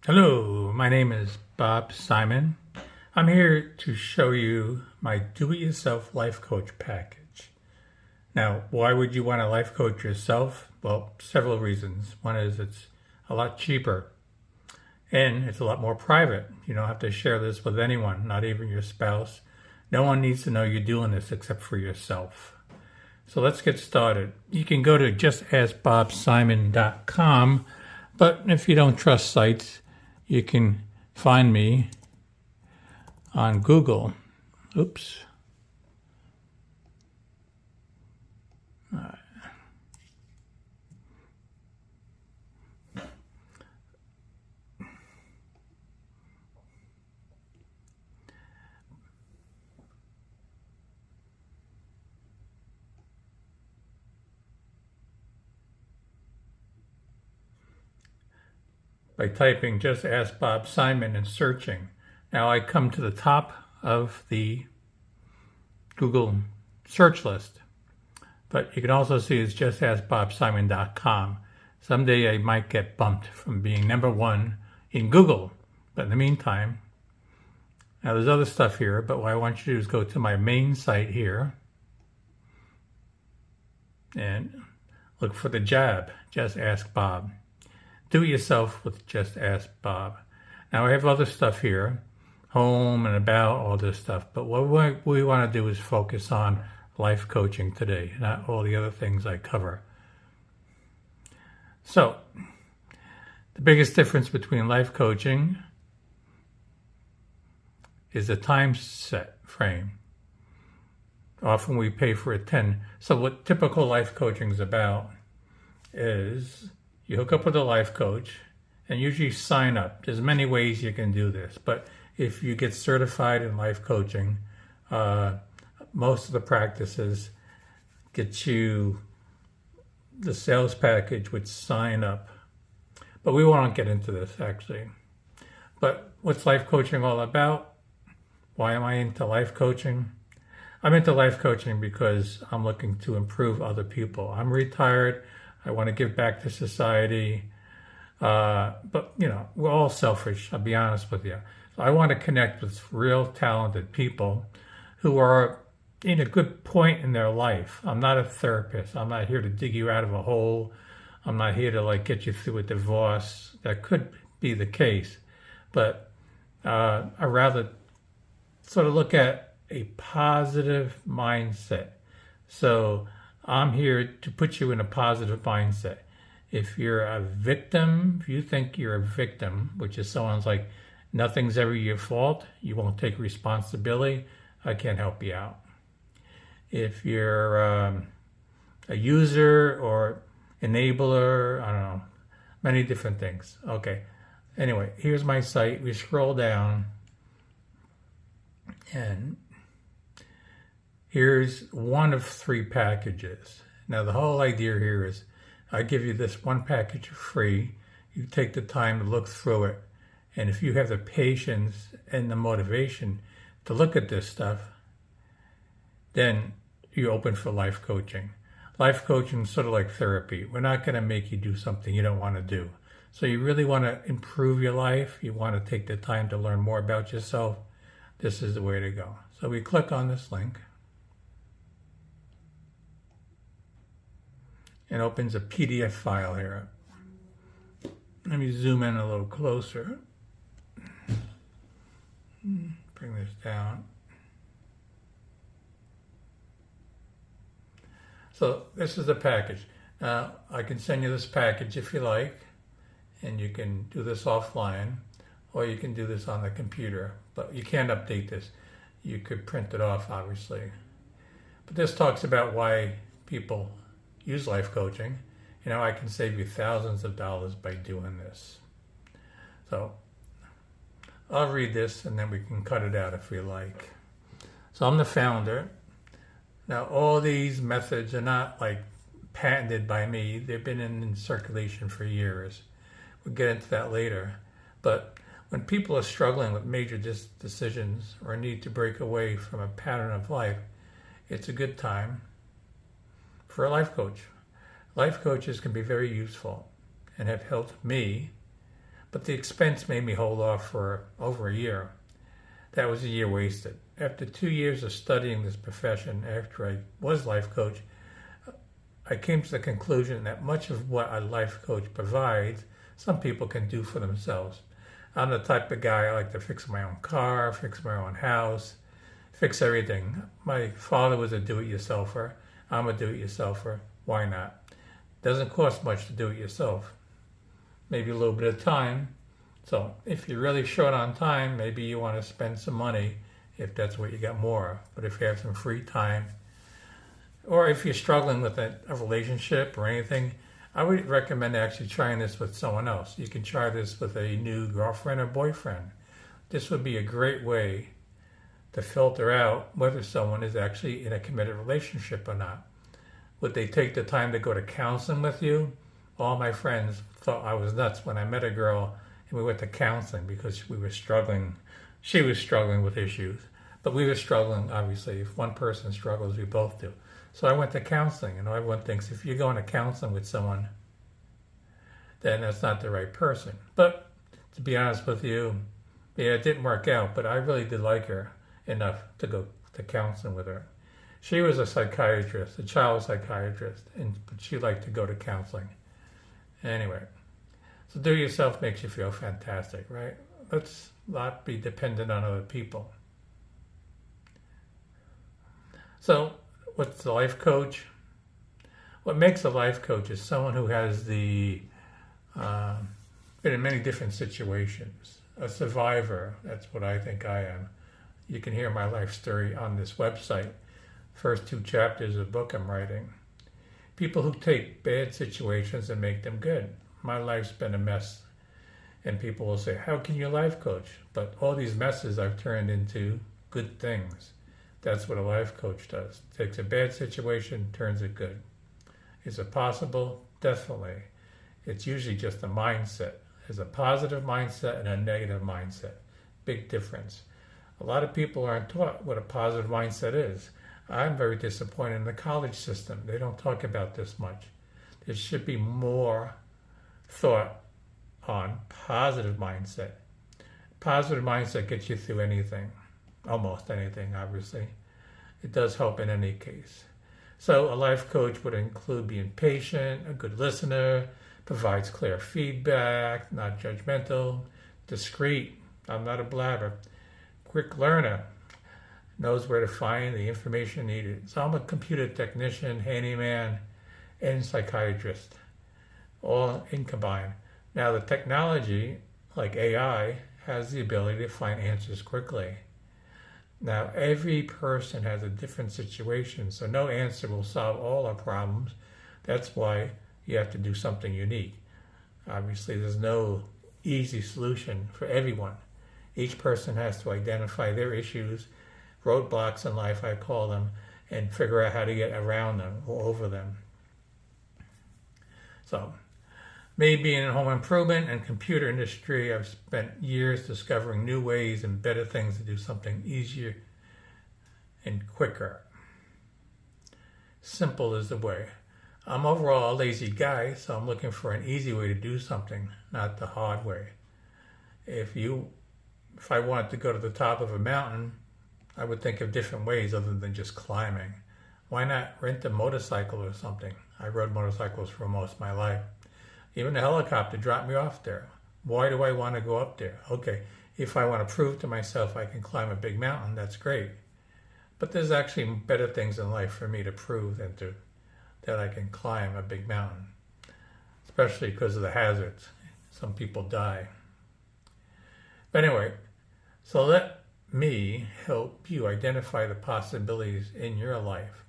Hello, my name is Bob Simon. I'm here to show you my do-it-yourself life coach package. Now, why would you want to life coach yourself? Well, several reasons. One is it's a lot cheaper and it's a lot more private. You don't have to share this with anyone, not even your spouse. No one needs to know you're doing this except for yourself. So let's get started. You can go to justaskbobsimon.com, but if you don't trust sites, you can find me on Google. Oops. By typing Just Ask Bob Simon and searching. Now I come to the top of the Google search list, but you can also see it's justaskbobsimon.com. Someday I might get bumped from being number one in Google, but in the meantime, now there's other stuff here, but what I want you to do is go to my main site here and look for the JAB, Just Ask Bob. Do it yourself with Just Ask Bob. Now I have other stuff here, home and about, all this stuff, but what we want to do is focus on life coaching today, not all the other things I cover. So, the biggest difference between life coaching is the time set frame. Often we pay for it 10. So what typical life coaching is about is you hook up with a life coach and usually sign up. There's many ways you can do this, but if you get certified in life coaching, most of the practices get you the sales package with sign up. But we won't get into this actually. But what's life coaching all about? Why am I into life coaching? I'm into life coaching because I'm looking to improve other people. I'm retired. I want to give back to society. But, we're all selfish, I'll be honest with you. So I want to connect with real talented people who are in a good point in their life. I'm not a therapist. I'm not here to dig you out of a hole. I'm not here to get you through a divorce. That could be the case. But I rather sort of look at a positive mindset. So I'm here to put you in a positive mindset. If you're a victim, if you think you're a victim, which is someone's like, nothing's ever your fault, you won't take responsibility, I can't help you out. If you're a user or enabler, I don't know, many different things. Okay, anyway, here's my site. We scroll down and here's one of 3 packages. Now the whole idea here is I give you this one package for free. You take the time to look through it. And if you have the patience and the motivation to look at this stuff, then you're open for life coaching. Life coaching is sort of like therapy. We're not going to make you do something you don't want to do. So you really want to improve your life. You want to take the time to learn more about yourself. This is the way to go. So we click on this link. It opens a PDF file here. Let me zoom in a little closer. Bring this down. So this is the package. Now I can send you this package if you like, and you can do this offline, or you can do this on the computer, but you can't update this. You could print it off, obviously. But this talks about why people use life coaching. I can save you thousands of dollars by doing this. So I'll read this and then we can cut it out if we like. So I'm the founder. Now all these methods are not patented by me. They've been in circulation for years. We'll get into that later. But when people are struggling with major decisions or need to break away from a pattern of life, it's a good time for a life coach. Life coaches can be very useful and have helped me, but the expense made me hold off for over a year. That was a year wasted. After 2 years of studying this profession, after I was life coach, I came to the conclusion that much of what a life coach provides, some people can do for themselves. I'm the type of guy, I like to fix my own car, fix my own house, fix everything. My father was a do-it-yourselfer. I'm a do-it-yourselfer. Why not? Doesn't cost much to do it yourself. Maybe a little bit of time. So if you're really short on time, maybe you want to spend some money if that's what you got more of. But if you have some free time, or if you're struggling with a relationship or anything, I would recommend actually trying this with someone else. You can try this with a new girlfriend or boyfriend. This would be a great way to filter out whether someone is actually in a committed relationship or not. Would they take the time to go to counseling with you? All my friends thought I was nuts when I met a girl and we went to counseling because we were struggling. She was struggling with issues, but we were struggling, obviously. If one person struggles, we both do. So I went to counseling, and everyone thinks if you're going to counseling with someone, then that's not the right person. But to be honest with you, yeah, it didn't work out, but I really did like her enough to go to counseling with her. She was a psychiatrist, a child psychiatrist, but she liked to go to counseling. Anyway, so do yourself makes you feel fantastic, right? Let's not be dependent on other people. So, what's the life coach? What makes a life coach is someone who has been in many different situations. A survivor, that's what I think I am. You can hear my life story on this website. First 2 chapters of the book I'm writing. People who take bad situations and make them good. My life's been a mess. And people will say, how can you life coach? But all these messes I've turned into good things. That's what a life coach does. Takes a bad situation, turns it good. Is it possible? Definitely. It's usually just a mindset. There's a positive mindset and a negative mindset. Big difference. A lot of people aren't taught what a positive mindset is. I'm very disappointed in the college system. They don't talk about this much. There should be more thought on positive mindset. Positive mindset gets you through anything. Almost anything, obviously. It does help in any case. So a life coach would include being patient, a good listener, provides clear feedback, not judgmental, discreet, I'm not a blabber, quick learner, knows where to find the information needed. So I'm a computer technician, handyman, and psychiatrist, all in combined. Now the technology, like AI, has the ability to find answers quickly. Now, every person has a different situation, so no answer will solve all our problems. That's why you have to do something unique. Obviously, there's no easy solution for everyone. Each person has to identify their issues, roadblocks in life, I call them, and figure out how to get around them or over them. So, me being in home improvement and computer industry, I've spent years discovering new ways and better things to do something easier and quicker. Simple is the way. I'm overall a lazy guy, so I'm looking for an easy way to do something, not the hard way. If I wanted to go to the top of a mountain, I would think of different ways other than just climbing. Why not rent a motorcycle or something? I rode motorcycles for most of my life. Even a helicopter dropped me off there. Why do I want to go up there? Okay, if I want to prove to myself I can climb a big mountain, that's great. But there's actually better things in life for me to prove than that I can climb a big mountain, especially because of the hazards. Some people die. But anyway, so let me help you identify the possibilities in your life.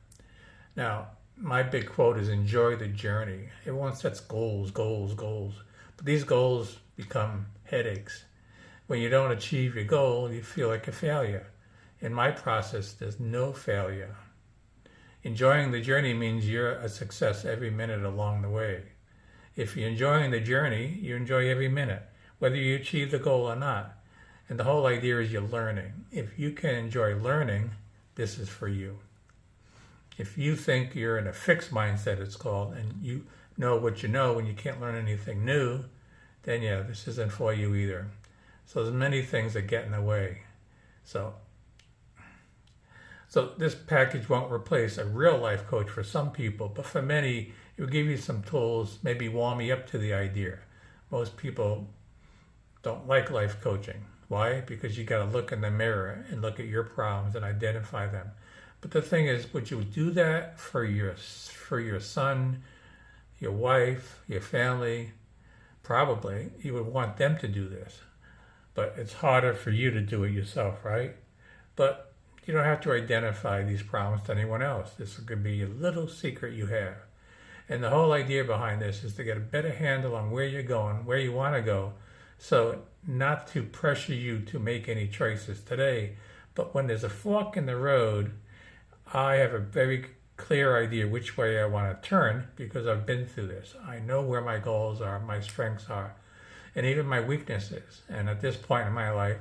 Now, my big quote is enjoy the journey. Everyone sets goals. But these goals become headaches. When you don't achieve your goal, you feel like a failure. In my process, there's no failure. Enjoying the journey means you're a success every minute along the way. If you're enjoying the journey, you enjoy every minute, whether you achieve the goal or not. And the whole idea is you're learning. If you can enjoy learning, this is for you. If you think you're in a fixed mindset, it's called, and you know what you know and you can't learn anything new, then yeah, this isn't for you either. So there's many things that get in the way. So this package won't replace a real life coach for some people, but for many, it will give you some tools, maybe warm you up to the idea. Most people don't like life coaching. Why? Because you got to look in the mirror and look at your problems and identify them. But the thing is, would you do that for your son, your wife, your family? Probably. You would want them to do this. But it's harder for you to do it yourself, right? But you don't have to identify these problems to anyone else. This could be a little secret you have. And the whole idea behind this is to get a better handle on where you're going, where you want to go, so not to pressure you to make any choices today. But when there's a fork in the road, I have a very clear idea which way I want to turn because I've been through this. I know where my goals are, my strengths are, and even my weaknesses. And at this point in my life,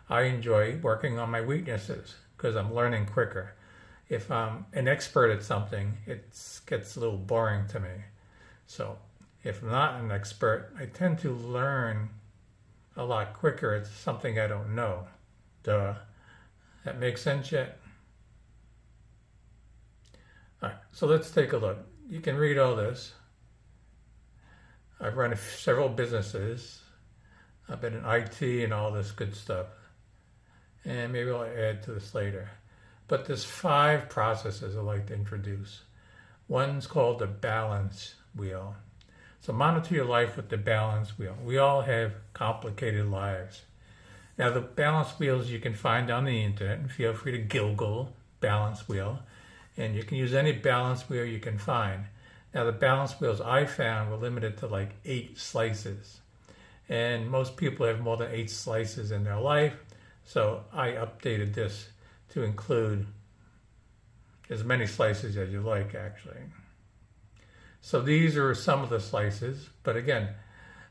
I enjoy working on my weaknesses because I'm learning quicker. If I'm an expert at something, it gets a little boring to me. So if I'm not an expert, I tend to learn a lot quicker. It's something I don't know. Duh. That makes sense yet? All right, so let's take a look. You can read all this. I've run several businesses. I've been in IT and all this good stuff. And maybe I'll add to this later. But there's 5 processes I'd like to introduce. One's called the balance wheel. So monitor your life with the balance wheel. We all have complicated lives. Now the balance wheels you can find on the internet, and feel free to Google balance wheel. And you can use any balance wheel you can find. Now the balance wheels I found were limited to like 8 slices. And most people have more than 8 slices in their life. So I updated this to include as many slices as you like, actually. So these are some of the slices. But again,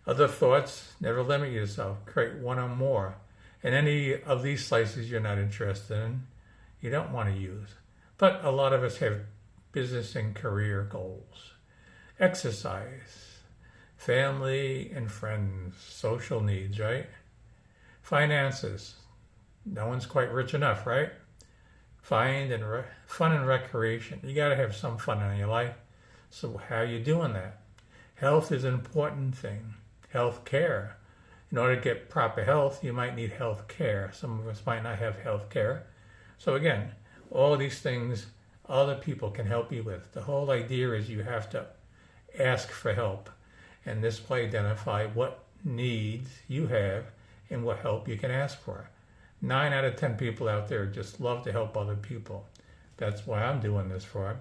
other thoughts, never limit yourself. Create one or more. And any of these slices you're not interested in, you don't want to use. But a lot of us have business and career goals. Exercise, family and friends, social needs, right? Finances. No one's quite rich enough, right? Fun and recreation. You got to have some fun in your life. So how are you doing that? Health is an important thing. Health care. In order to get proper health, you might need health care. Some of us might not have health care. So again, all these things other people can help you with. The whole idea is you have to ask for help. And this will identify what needs you have and what help you can ask for. 9 out of 10 people out there just love to help other people. That's why I'm doing this for.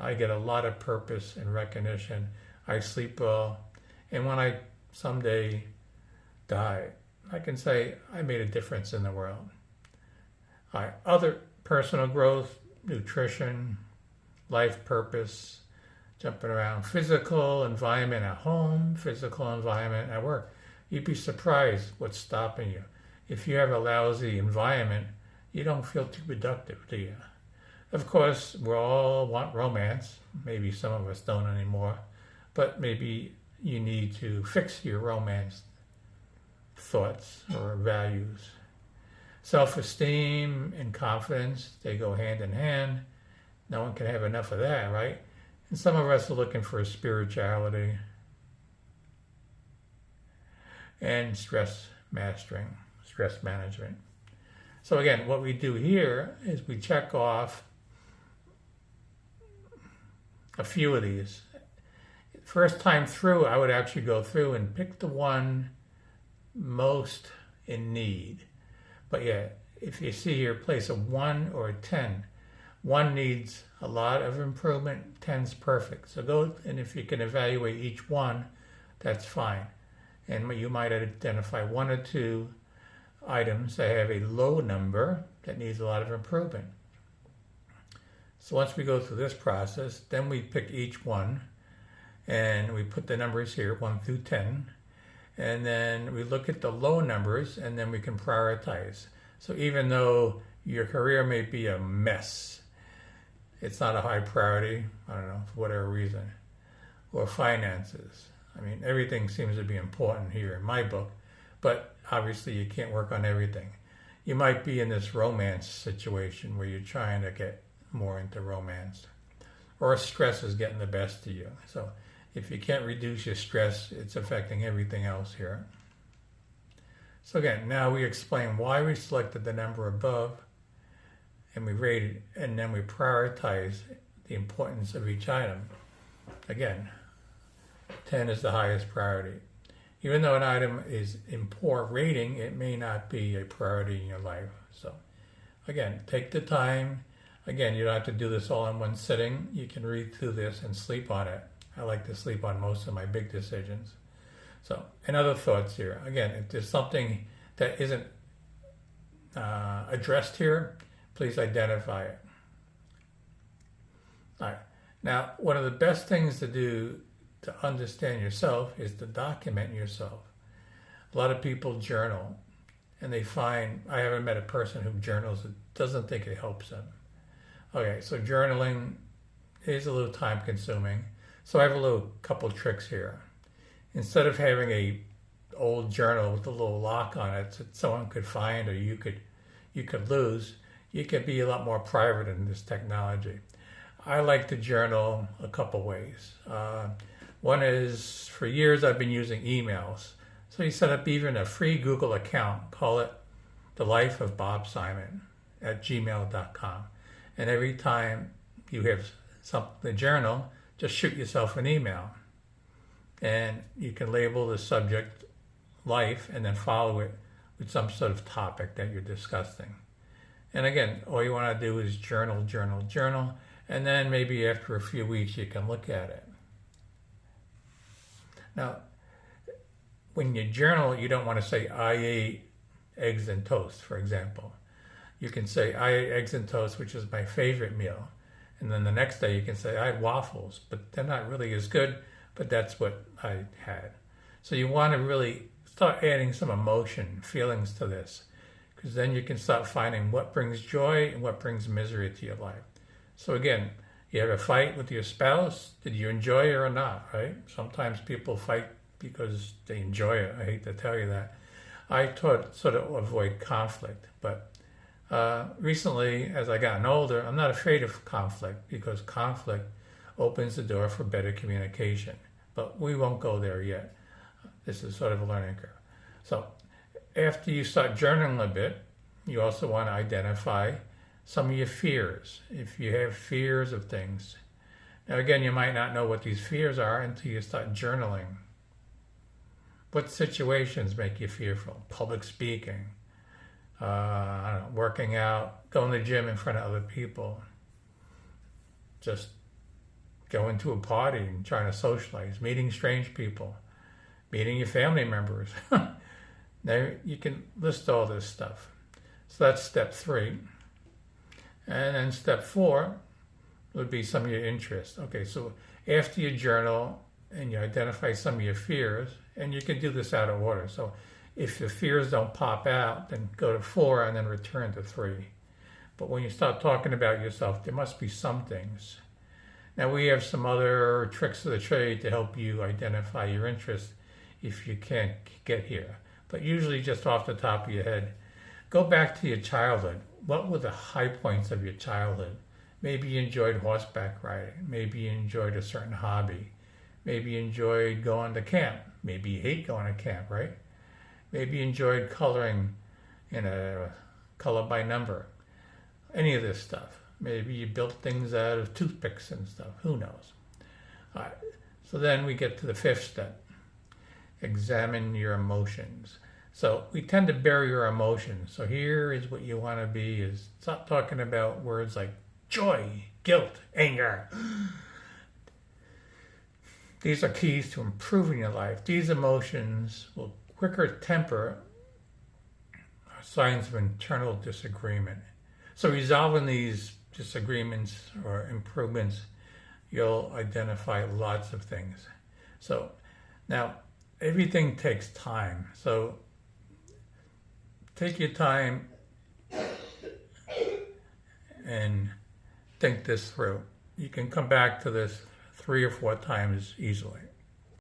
I get a lot of purpose and recognition. I sleep well. And when I someday die, I can say I made a difference in the world. All right, other personal growth, nutrition, life purpose, jumping around, physical environment at home, physical environment at work. You'd be surprised what's stopping you. If you have a lousy environment, you don't feel too productive, do you? Of course, we all want romance. Maybe some of us don't anymore. But maybe you need to fix your romance thoughts or values. Self-esteem and confidence, they go hand in hand. No one can have enough of that, right? And some of us are looking for spirituality and stress management. So again, what we do here is we check off a few of these. First time through, I would actually go through and pick the one most in need. But yeah, if you see here, place a 1 or a 10. 1 needs a lot of improvement, 10's perfect. So go, and if you can evaluate each one, that's fine. And you might identify 1 or 2 items that have a low number that needs a lot of improvement. So once we go through this process, then we pick each one and we put the numbers here, 1 through 10. And then we look at the low numbers and then we can prioritize. So even though your career may be a mess, it's not a high priority, I don't know, for whatever reason, or finances. I mean, everything seems to be important here in my book, but obviously you can't work on everything. You might be in this romance situation where you're trying to get more into romance, or stress is getting the best of you. So if you can't reduce your stress, it's affecting everything else here. So again, now we explain why we selected the number above, and we rated, and then we prioritize the importance of each item. Again, 10 is the highest priority. Even though an item is in poor rating, it may not be a priority in your life. So again, take the time. Again, you don't have to do this all in one sitting. You can read through this and sleep on it. I like to sleep on most of my big decisions. So, and other thoughts here. Again, if there's something that isn't addressed here, please identify it. All right. Now, one of the best things to do to understand yourself is to document yourself. A lot of people journal, and they find, I haven't met a person who journals that doesn't think it helps them. Okay, so journaling is a little time consuming. So I have a couple tricks here. Instead of having a old journal with a little lock on it that someone could find or you could lose, you can be a lot more private in this technology. I like to journal a couple ways. One is, for years I've been using emails. So you set up even a free Google account, call it The Life of Bob Simon at gmail.com. And every time you have something to journal, just shoot yourself an email. And you can label the subject life and then follow it with some sort of topic that you're discussing. And again, all you want to do is journal, journal, journal. And then maybe after a few weeks, you can look at it. Now, when you journal, you don't want to say, I ate eggs and toast, for example. You can say, I ate eggs and toast, which is my favorite meal. And then the next day you can say, I had waffles, but they're not really as good, but that's what I had. So you want to really start adding some emotion, feelings to this, because then you can start finding what brings joy and what brings misery to your life. So again, you have a fight with your spouse, did you enjoy it or not, right? Sometimes people fight because they enjoy it. I hate to tell you that. I taught sort of avoid conflict, but recently, as I gotten older, I'm not afraid of conflict because conflict opens the door for better communication. But we won't go there yet. This is sort of a learning curve. So after you start journaling a bit, you also want to identify some of your fears. If you have fears of things. Now again, you might not know what these fears are until you start journaling. What situations make you fearful? Public speaking, I don't know, working out, going to the gym in front of other people, just going to a party and trying to socialize, meeting strange people, meeting your family members. Now you can list all this stuff. So that's step 3. And then step 4 would be some of your interests. Okay, so after you journal and you identify some of your fears, and you can do this out of order. So if the fears don't pop out, then go to 4 and then return to 3. But when you start talking about yourself, there must be some things. Now we have some other tricks of the trade to help you identify your interests if you can't get here. But usually just off the top of your head, go back to your childhood. What were the high points of your childhood? Maybe you enjoyed horseback riding. Maybe you enjoyed a certain hobby. Maybe you enjoyed going to camp. Maybe you hate going to camp, right? Maybe you enjoyed coloring in a color by number. Any of this stuff. Maybe you built things out of toothpicks and stuff. Who knows? All right. So then we get to the 5th step. Examine your emotions. So we tend to bury our emotions. So here is what you want to be is stop talking about words like joy, guilt, anger. These are keys to improving your life. These emotions will quicker temper signs of internal disagreement. So resolving these disagreements or improvements, you'll identify lots of things. So now everything takes time. So take your time and think this through. You can come back to this 3 or 4 times easily.